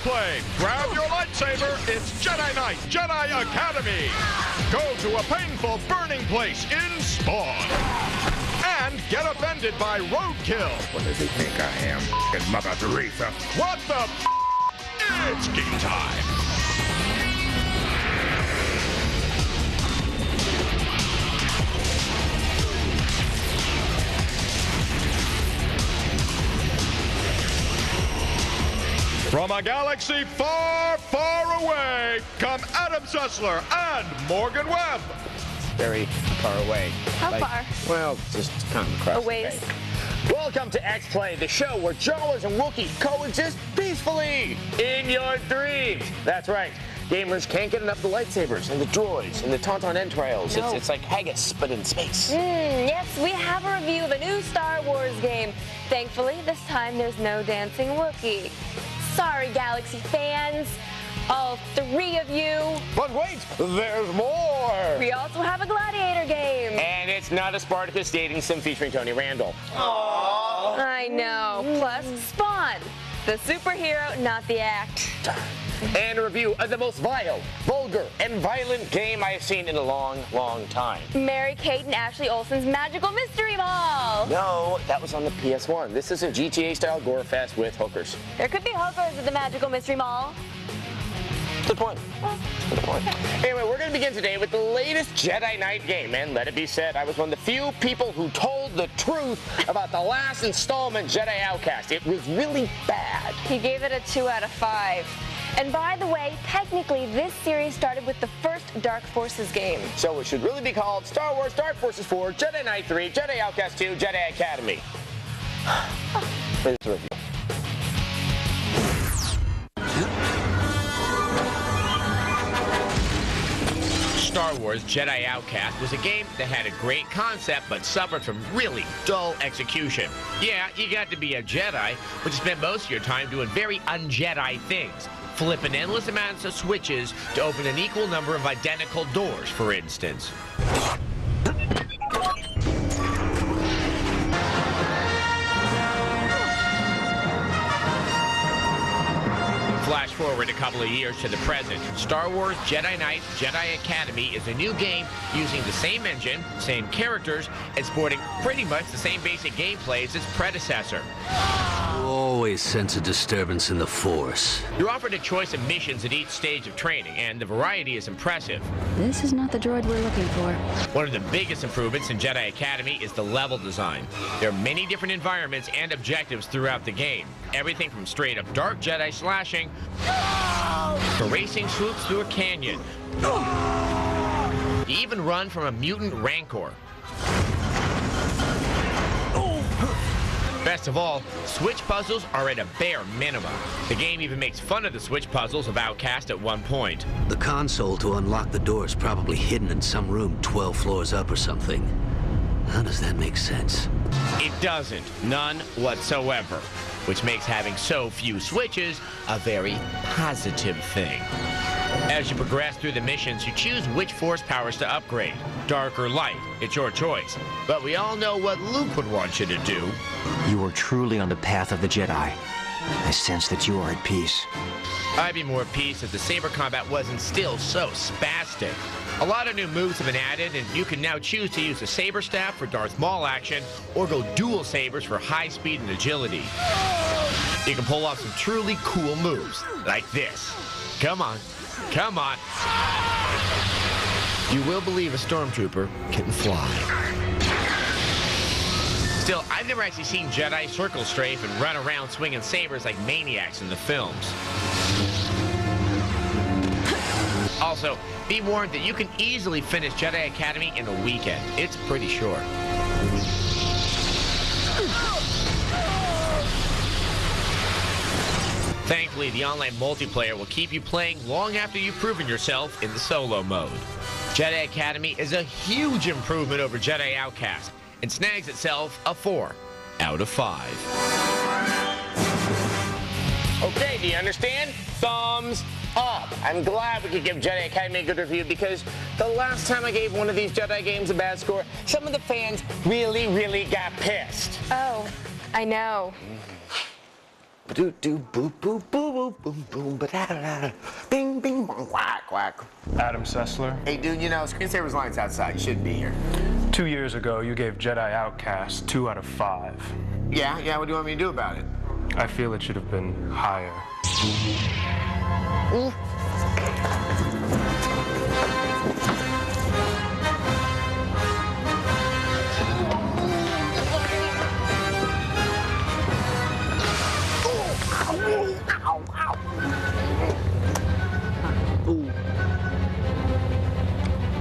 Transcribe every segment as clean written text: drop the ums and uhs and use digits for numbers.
X-Play. Grab your lightsaber. It's Jedi Knight, Jedi Academy. Go to a painful burning place in Spawn. And get offended by Roadkill. What does he think I am? His Mother Teresa. What the It's game time. From a galaxy far, far away, come Adam Sessler and Morgan Webb. Very far away. How far? Well, just kind of across a ways. the bay. Welcome to X-Play, the show where Jawas and Wookiees coexist peacefully in your dreams. That's right. Gamers can't get enough of the lightsabers and the droids and the Tauntaun entrails. No. It's like haggis, but in space. Yes, we have a review of a new Star Wars game. Thankfully, this time there's no dancing Wookiee. Sorry, Galaxy fans. All three of you. But wait, there's more. We also have a Gladiator game. And it's not a Spartacus dating sim featuring Tony Randall. Aww. I know. Plus, Spawn, the superhero, not the act. And a review of the most vile, vulgar, and violent game I have seen in a long, long time. Mary-Kate and Ashley Olsen's Magical Mystery Ball. No, that was on the PS1. This is a GTA-style gore fest with hookers. There could be hookers at the Magical Mystery Mall. Good point. Good point. Anyway, we're going to begin today with the latest Jedi Knight game. And let it be said, I was one of the few people who told the truth about the last installment, Jedi Outcast. It was really bad. He gave it a 2 out of 5. And by the way, technically, this series started with the first Dark Forces game. So it should really be called Star Wars Dark Forces 4, Jedi Knight 3, Jedi Outcast 2, Jedi Academy. Here's the review. Star Wars Jedi Outcast was a game that had a great concept but suffered from really dull execution. Yeah, you got to be a Jedi, but you spent most of your time doing very un-Jedi things. Flipping endless amounts of switches to open an equal number of identical doors, for instance. Flash forward a couple of years to the present. Star Wars Jedi Knight Jedi Academy is a new game using the same engine, same characters, and sporting pretty much the same basic gameplay as its predecessor. You always sense a disturbance in the Force. You're offered a choice of missions at each stage of training, and the variety is impressive. This is not the droid we're looking for. One of the biggest improvements in Jedi Academy is the level design. There are many different environments and objectives throughout the game. Everything from straight-up dark Jedi slashing to racing swoops through a canyon. You even run from a mutant Rancor. Best of all, switch puzzles are at a bare minimum. The game even makes fun of the switch puzzles of Outcast at one point. The console to unlock the door is probably hidden in some room 12 floors up or something. How does that make sense? It doesn't. None whatsoever. Which makes having so few switches a very positive thing. As you progress through the missions, you choose which force powers to upgrade. Dark or light, it's your choice. But we all know what Luke would want you to do. You are truly on the path of the Jedi. I sense that you are at peace. I'd be more at peace if the saber combat wasn't still so spastic. A lot of new moves have been added, and you can now choose to use the saber staff for Darth Maul action, or go dual sabers for high speed and agility. You can pull off some truly cool moves, like this. Come on. Come on. You will believe a stormtrooper can fly. Still, I've never actually seen Jedi circle strafe and run around swinging sabers like maniacs in the films. Also, be warned that you can easily finish Jedi Academy in a weekend. It's pretty short. Thankfully, the online multiplayer will keep you playing long after you've proven yourself in the solo mode. Jedi Academy is a huge improvement over Jedi Outcast and snags itself a 4 out of 5. Okay, do you understand? Thumbs up. I'm glad we could give Jedi Academy a good review because the last time I gave one of these Jedi games a bad score, some of the fans really got pissed. Oh, I know. Do do boop boop boop boop boom boom ba da da da bing bing bong quack quack. Adam Sessler. Hey dude, you know screensaver's line's outside. You shouldn't be here. 2 years ago, you gave Jedi Outcast 2 out of 5. Yeah. What do you want me to do about it? I feel it should have been higher.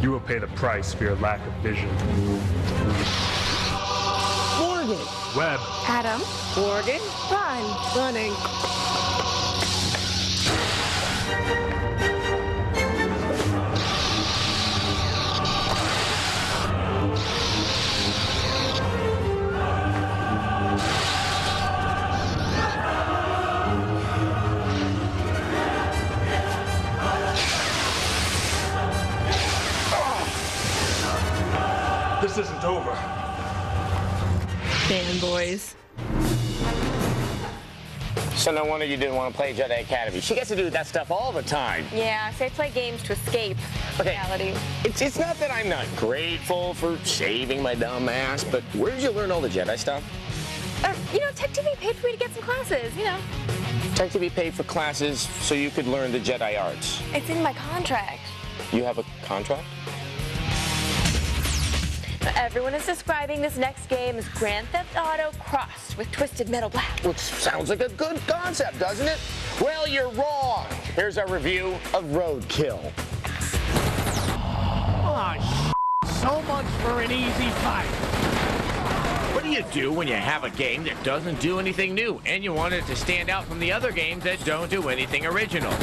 You will pay the price for your lack of vision. Morgan. Webb. Adam. Morgan. Run. Running. This isn't over. Fanboys. So no wonder you didn't want to play Jedi Academy. She gets to do that stuff all the time. Yeah, so I play games to escape reality. It's not that I'm not grateful for saving my dumb ass, but where did you learn all the Jedi stuff? Tech TV paid for me to get some classes, Tech TV paid for classes so you could learn the Jedi arts. It's in my contract. You have a contract? Everyone is describing this next game as Grand Theft Auto crossed with Twisted Metal Black. Which sounds like a good concept, doesn't it? Well, you're wrong. Here's our review of Roadkill. Oh, so much for an easy fight. What do you do when you have a game that doesn't do anything new and you want it to stand out from the other games that don't do anything original?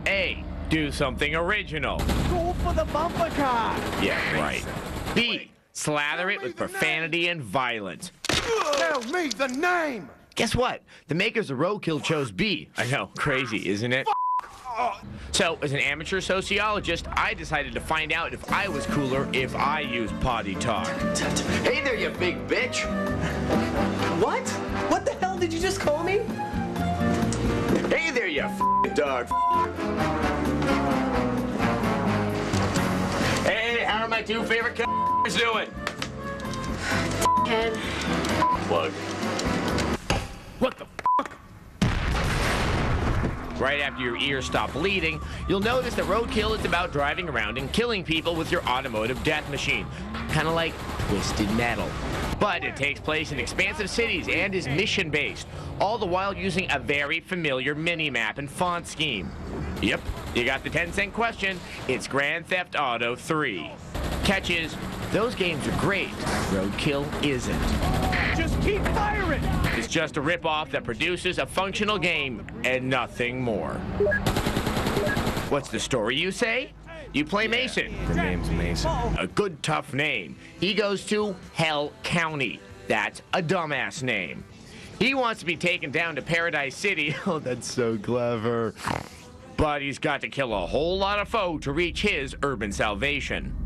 A, do something original. Go for the bumper car. Yeah, right. B, slather it with profanity and violence. Tell me the name. Guess what? The makers of Roadkill chose B. I know, crazy, isn't it? So, as an amateur sociologist, I decided to find out if I was cooler if I used potty talk. Hey there, you big bitch! What? What the hell did you just call me? Hey there, you f***ing dog. Hey, how are my two favorite c***ers doing? Head. Plug. What the f***? Right after your ears stop bleeding, you'll notice that Roadkill is about driving around and killing people with your automotive death machine. Kind of like Twisted Metal. But it takes place in expansive cities and is mission-based, all the while using a very familiar mini-map and font scheme. Yep, you got the 10-cent question. It's Grand Theft Auto 3. Catch is, those games are great. Roadkill isn't. Just keep firing. It's just a rip-off that produces a functional game and nothing more. What's the story, you say? You play Mason. The name's Mason. A good, tough name. He goes to Hell County. That's a dumbass name. He wants to be taken down to Paradise City. Oh, that's so clever. But he's got to kill a whole lot of foe to reach his urban salvation.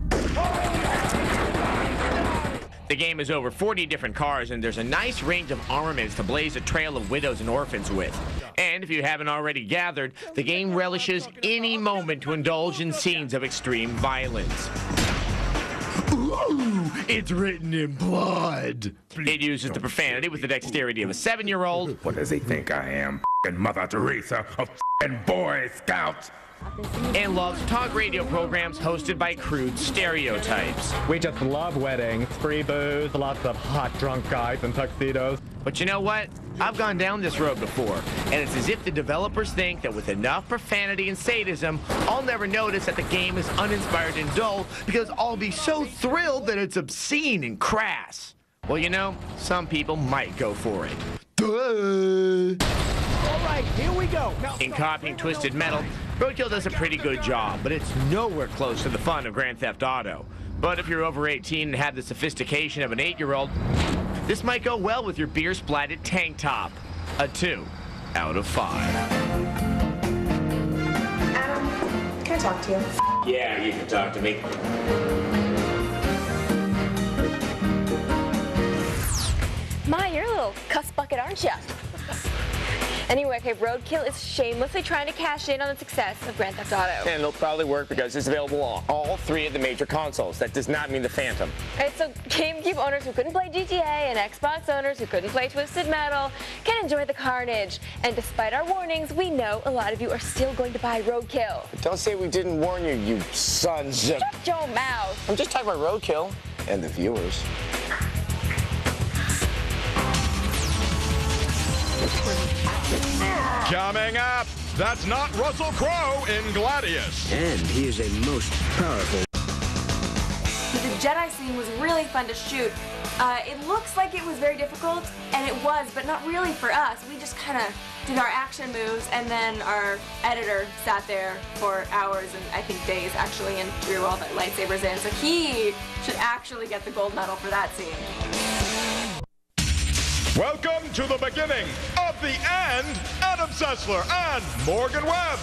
The game is over 40 different cars, and there's a nice range of armaments to blaze a trail of widows and orphans with. And if you haven't already gathered, the game relishes any moment to indulge in scenes of extreme violence. Ooh, it's written in blood. It uses the profanity with the dexterity of a 7-year-old. What does he think I am? F***ing Mother Teresa of f***ing Boy Scouts. And loves talk radio programs hosted by crude stereotypes. We just love weddings, free booze, lots of hot drunk guys in tuxedos. But you know what? I've gone down this road before, and it's as if the developers think that with enough profanity and sadism, I'll never notice that the game is uninspired and dull because I'll be so thrilled that it's obscene and crass. Well, you know, some people might go for it. Duh. All right, here we go. Now, in copying Twisted Metal, Roadkill does a pretty good job, but it's nowhere close to the fun of Grand Theft Auto. But if you're over 18 and have the sophistication of an 8-year-old, this might go well with your beer-splatted tank top. A 2 out of 5. Adam, can I talk to you? Yeah, you can talk to me. My, you're a little cuss bucket, aren't you? Anyway, okay, Roadkill is shamelessly trying to cash in on the success of Grand Theft Auto. And it'll probably work because it's available on all 3 of the major consoles. That does not mean the Phantom. Alright, so GameCube owners who couldn't play GTA and Xbox owners who couldn't play Twisted Metal can enjoy the carnage. And despite our warnings, we know a lot of you are still going to buy Roadkill. Don't say we didn't warn you, you sons of... Shut your mouth. I'm just talking about Roadkill and the viewers. Coming up, that's not Russell Crowe in Gladius. And he is a most powerful... The Jedi scene was really fun to shoot. It looks like it was very difficult, and it was, but not really for us. We just kind of did our action moves, and then our editor sat there for hours, and I think days actually, and drew all the lightsabers in. So he should actually get the gold medal for that scene. Welcome to the beginning of the end, Adam Sessler and Morgan Webb.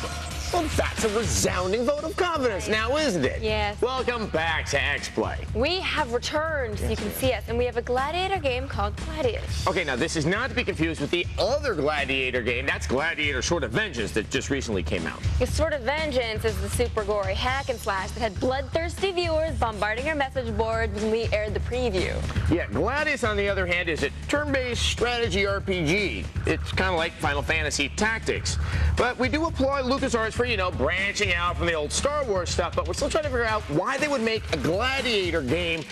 Well, that's a resounding vote of confidence now, isn't it? Yes. Welcome back to X-Play. We have returned, so you can see us, and we have a gladiator game called Gladius. Okay, now this is not to be confused with the other Gladiator game. That's Gladiator Sword of Vengeance that just recently came out. The Sword of Vengeance is the super gory hack and slash that had bloodthirsty viewers bombarding our message board when we aired the preview. Yeah, Gladius, on the other hand, is a turn-based strategy RPG. It's kind of like Final Fantasy Tactics. But we do applaud LucasArts for, you know, branching out from the old Star Wars stuff, but we're still trying to figure out why they would make a Gladiator game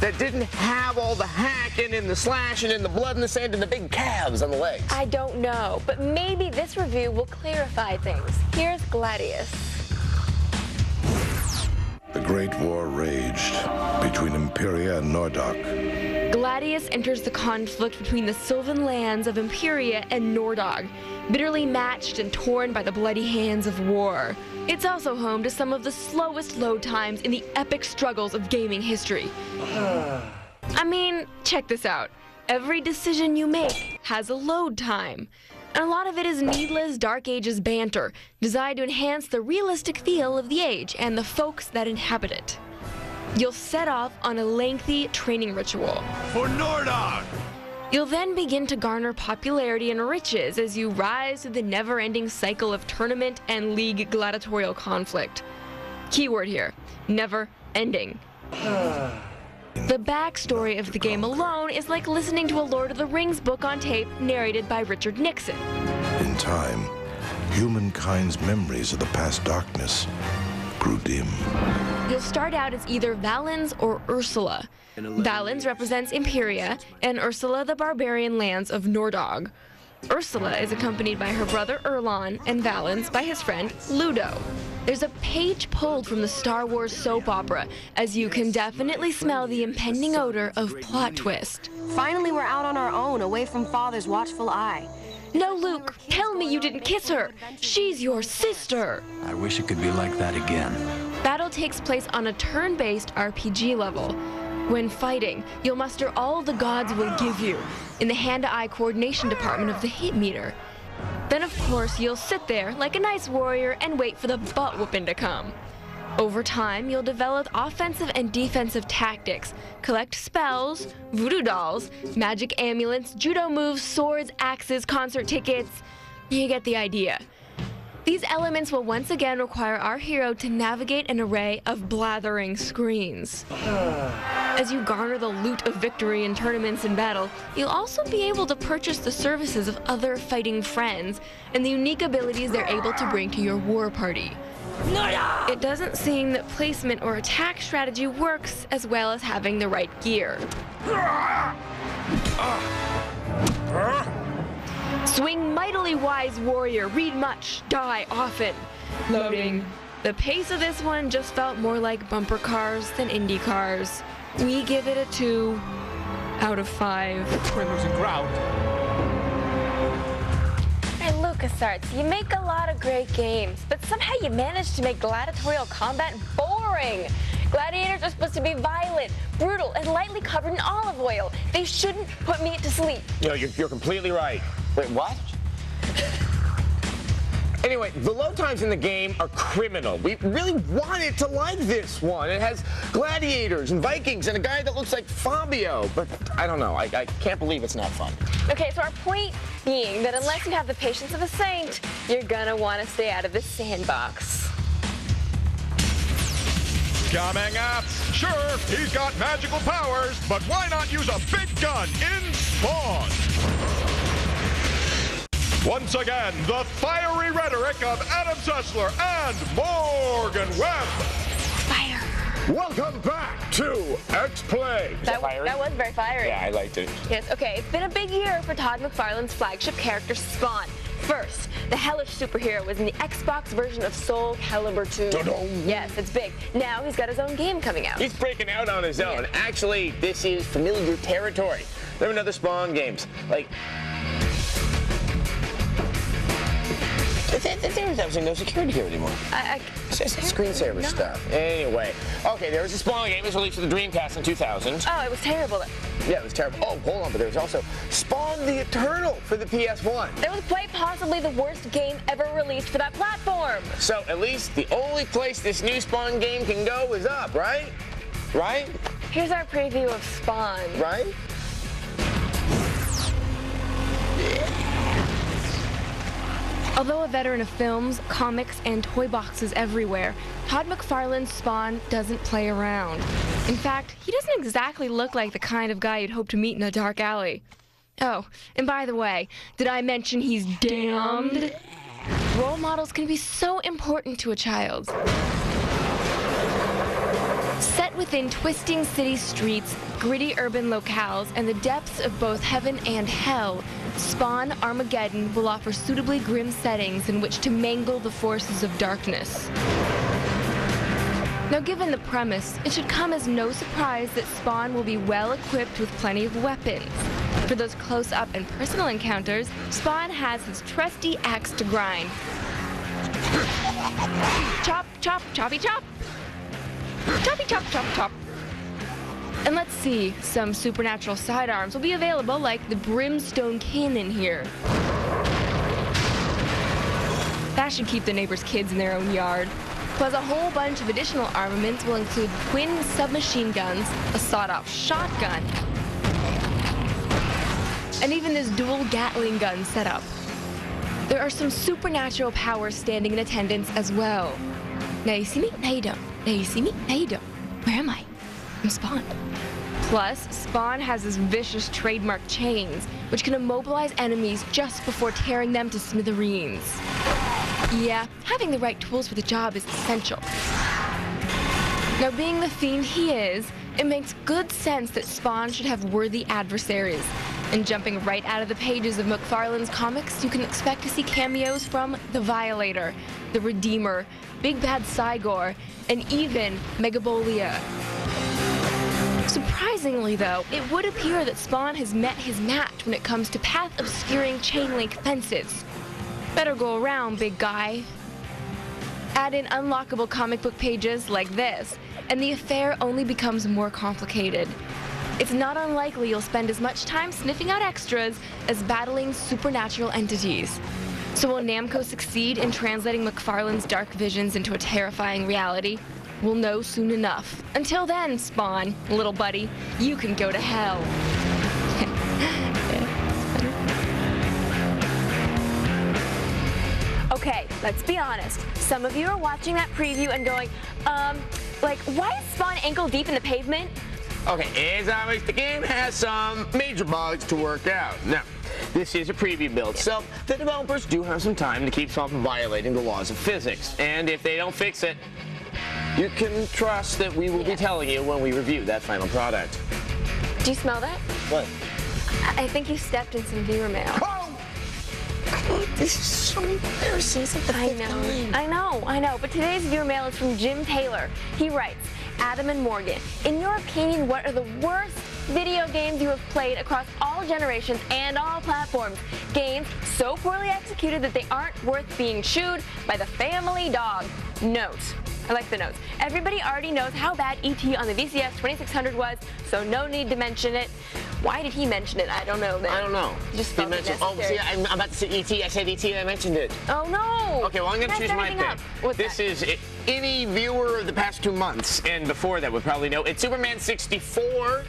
that didn't have all the hacking and the slashing and the blood and the sand and the big calves on the legs. I don't know, but maybe this review will clarify things. Here's Gladius. The Great War raged between Imperia and Nordog. Gladius enters the conflict between the Sylvan lands of Imperia and Nordog, bitterly matched and torn by the bloody hands of war. It's also home to some of the slowest load times in the epic struggles of gaming history. I mean, check this out. Every decision you make has a load time. And a lot of it is needless Dark Ages banter, designed to enhance the realistic feel of the age and the folks that inhabit it. You'll set off on a lengthy training ritual. For Nordog! You'll then begin to garner popularity and riches as you rise through the never-ending cycle of tournament and league gladiatorial conflict. Keyword here, never-ending. The backstory of the game alone is like listening to a Lord of the Rings book on tape narrated by Richard Nixon. In time, humankind's memories of the past darkness grew dim. You'll start out as either Valens or Ursula. Valens represents Imperia, and Ursula the barbarian lands of Nordog. Ursula is accompanied by her brother Erlon, and Valens by his friend Ludo. There's a page pulled from the Star Wars soap opera, as you can definitely smell the impending odor of plot twist. Finally, we're out on our own, away from Father's watchful eye. No, Luke, tell me you didn't kiss her. She's your sister. I wish it could be like that again. Battle takes place on a turn-based RPG level. When fighting, you'll muster all the gods will give you in the hand-to-eye coordination department of the hit meter. Then, of course, you'll sit there like a nice warrior and wait for the butt-whooping to come. Over time, you'll develop offensive and defensive tactics, collect spells, voodoo dolls, magic amulets, judo moves, swords, axes, concert tickets. You get the idea. These elements will once again require our hero to navigate an array of blathering screens. As you garner the loot of victory in tournaments and battle, you'll also be able to purchase the services of other fighting friends and the unique abilities they're able to bring to your war party. It doesn't seem that placement or attack strategy works as well as having the right gear. Swing mightily wise warrior, read much, die often. Loading. The pace of this one just felt more like bumper cars than Indy cars. We give it a 2 out of 5. We're losing ground. Hey, LucasArts, you make a lot of great games, but somehow you manage to make gladiatorial combat boring. Gladiators are supposed to be violent, brutal, and lightly covered in olive oil. They shouldn't put me to sleep. You know, you're completely right. Wait, what? Anyway, the load times in the game are criminal. We really want it to like this one. It has gladiators and Vikings and a guy that looks like Fabio, but I don't know. I can't believe it's not fun. Okay, so our point being that unless you have the patience of a saint, you're gonna want to stay out of this sandbox. Coming up, sure, he's got magical powers, but why not use a big gun in Spawn? Once again, the fiery rhetoric of Adam Sessler and Morgan Webb. Fire. Welcome back to X-Play. That was very fiery. Yeah, I liked it. Yes, okay, it's been a big year for Todd McFarlane's flagship character, Spawn. First, the hellish superhero was in the Xbox version of Soul Calibur 2. Yes, it's big. Now he's got his own game coming out. He's breaking out on his own. Actually, this is familiar territory. There are other Spawn games, like... There's absolutely no security here anymore. It's just screensaver stuff. Anyway, okay, there was a Spawn game. It was released for the Dreamcast in 2000. Oh, it was terrible. Yeah, it was terrible. Oh, hold on, but there was also Spawn the Eternal for the PS1. It was quite possibly the worst game ever released for that platform. So at least the only place this new Spawn game can go is up, right? Right? Here's our preview of Spawn. Right? Although a veteran of films, comics, and toy boxes everywhere, Todd McFarlane's Spawn doesn't play around. In fact, he doesn't exactly look like the kind of guy you'd hope to meet in a dark alley. Oh, and by the way, did I mention he's damned? Role models can be so important to a child. Set within twisting city streets, gritty urban locales, and the depths of both heaven and hell, Spawn Armageddon will offer suitably grim settings in which to mangle the forces of darkness. Now, given the premise, it should come as no surprise that Spawn will be well equipped with plenty of weapons. For those close-up and personal encounters, Spawn has his trusty axe to grind. Chop, chop, choppy, chop! Choppy, chop, chop, chop. And let's see, some supernatural sidearms will be available, like the Brimstone Cannon here. That should keep the neighbors' kids in their own yard. Plus, a whole bunch of additional armaments will include twin submachine guns, a sawed-off shotgun, and even this dual Gatling gun setup. There are some supernatural powers standing in attendance as well. Now you see me? Now you don't. Now you see me? Now you don't. Where am I? I'm Spawn. Plus, Spawn has his vicious trademark chains, which can immobilize enemies just before tearing them to smithereens. Yeah, having the right tools for the job is essential. Now, being the fiend he is, it makes good sense that Spawn should have worthy adversaries. And jumping right out of the pages of McFarlane's comics, you can expect to see cameos from the Violator, the Redeemer, Big Bad Cygor, and even Megabolia. Surprisingly, though, it would appear that Spawn has met his match when it comes to path-obscuring chain-link fences. Better go around, big guy. Add in unlockable comic book pages like this, and the affair only becomes more complicated. It's not unlikely you'll spend as much time sniffing out extras as battling supernatural entities. So will Namco succeed in translating McFarlane's dark visions into a terrifying reality? We'll know soon enough. Until then, Spawn, little buddy, you can go to hell. Okay, let's be honest. Some of you are watching that preview and going, like, why is Spawn ankle deep in the pavement? Okay, as always, the game has some major bugs to work out. Now, this is a preview build, so the developers do have some time to keep Spawn from violating the laws of physics. And if they don't fix it, you can trust that we will be telling you when we review that final product. Do you smell that? What? I think you stepped in some viewer mail. Oh! This is so embarrassing. I know. But today's viewer mail is from Jim Taylor. He writes, Adam and Morgan, in your opinion, what are the worst video games you have played across all generations and all platforms? Games so poorly executed that they aren't worth being chewed by the family dog. Note. I like the notes. Everybody already knows how bad E.T. on the VCS 2600 was, so no need to mention it. Why did he mention it? I don't know, man. I don't know. He just felt it oh, necessary. see, I'm about to say E.T. I said E.T. and I mentioned it. Oh, no. Okay, well, I'm going to choose my pick. This is any viewer of the past 2 months and before that would probably know. It's Superman 64.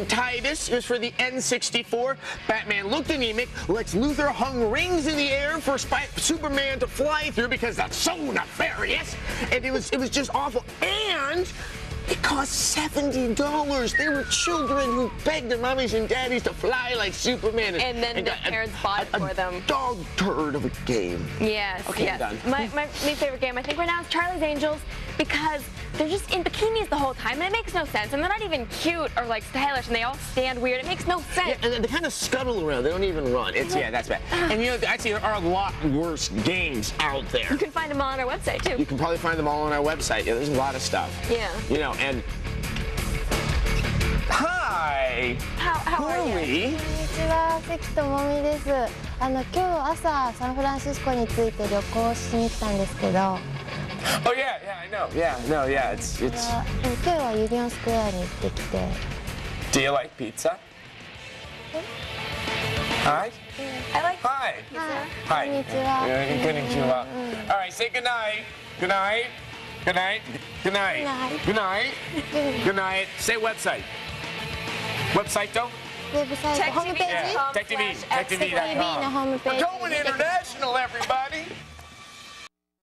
Titus is for the N64. Batman looked anemic. Lex Luthor hung rings in the air for Superman to fly through because that's so nefarious. And it was just awful. And it cost $70. They were children who begged their mommies and daddies to fly like Superman. And then their parents bought it for them. Dog turd of a game. Yes, okay, yes. I'm done. My favorite game, I think right now, is Charlie's Angels, because they're just in bikinis the whole time, and it makes no sense. And they're not even cute or like stylish, and they all stand weird. It makes no sense. Yeah, and they kind of scuttle around. They don't even run. Yeah, that's bad. And you know, actually, there are a lot worse games out there. You can find them all on our website too. You can probably find them all on our website. Yeah, there's a lot of stuff. Yeah. You know, and hi. How are you? こんにちは、関智美です。今日朝サンフランシスコに着いて旅行しに行ったんですけど。Oh yeah, I know. Yeah, it's. 今日はユニオンスクエアに行ってきて。Do you like pizza? Hi. I like pizza. Hi. こんにちは。こんにちは。All right, say good night. Good night. Good night. Good night. Good night. Good night. Say website. Website though? ウェブサイト、ホームページ。TechTV.com. TechTV のホームページ。We're going international, everybody.